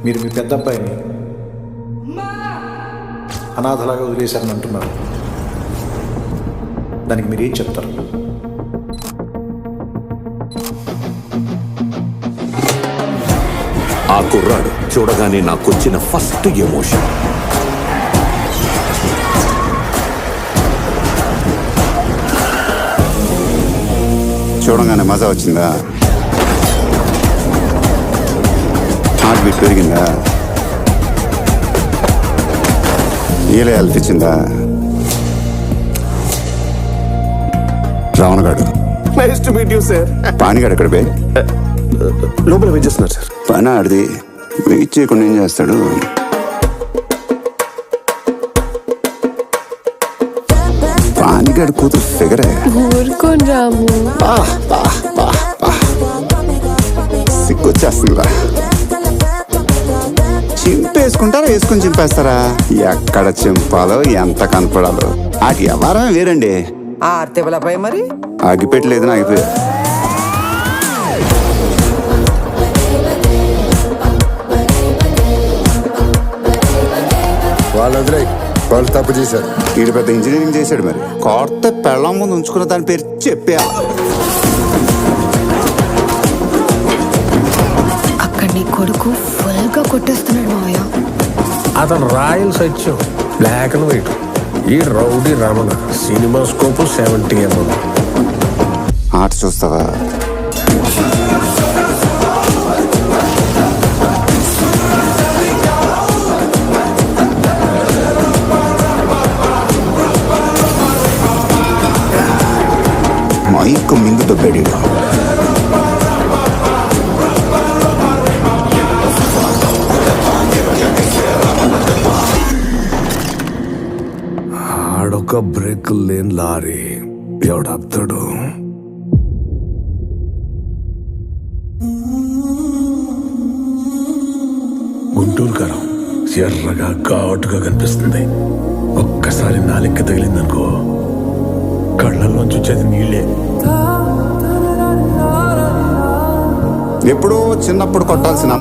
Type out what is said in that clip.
మీరు మీ పెద్ద అబ్బాయిని అనాథలాగా వదిలేశారని అంటున్నారు. దానికి మీరు ఏం చెప్తారు? ఆ కుర్రాడు చూడగానే నాకొచ్చిన ఫస్ట్ ఎమోషన్ చూడగానే మజా వచ్చిందా? హార్ట్ బీట్ పెరిగిందా? ఈలే హెల్త్ ఇచ్చిందా? రావణగాడు nice to meet you sir. పానిగాడు ఎక్కడ బే? లోపల వెయిట్ చేస్తున్నారు సార్. పని ఆడిది వెయిట్ చేయకుండా ఏం చేస్తాడు? పానిగాడు కూతురు ఫిగరే. ఊరుకోని రాము. సిగ్గొచ్చేస్తుందిరా. చింపేసుకుంటారా వేసుకుని చింపేస్తారా? ఎక్కడ చింపాలో ఎంత కనపడాలో ఆ వ్యవహారమే వేరండి. ఆర్తిబలపై మరి ఆగిపెట్టలేదు ఆగిపోయారు. వాళ్ళు వదిలే, వాళ్ళు తప్పు చేశారు. వీడు పెద్ద ఇంజనీరింగ్ చేశాడు. మరి కొత్త పెళ్ళం ముందు ఉంచుకున్న దాని పేరు చెప్పేయాలి. అక్కడ నీ కొడుకు ఫుల్ గా కొట్టేస్తున్నాడు మావయ్య. అతను royal Satyam, black and white. ఈ rowdy Ramana cinema scope 70 mm. ఆట చూస్తావా? మైక్ మింగు దొబ్బాడు. ఆడొక బ్రేక్ లేని లారీ ఎవడాపుతాడు? గుంటూరు కారం ఎర్రగా ఘాటుగా కనిపిస్తుంది. ఒక్కసారి నాలిక్క తగిలిందనుకో కళ్ళల్లోంచి వచ్చేది నీళ్ళే. ఎప్పుడో చిన్నప్పుడు కొట్టాల్సిన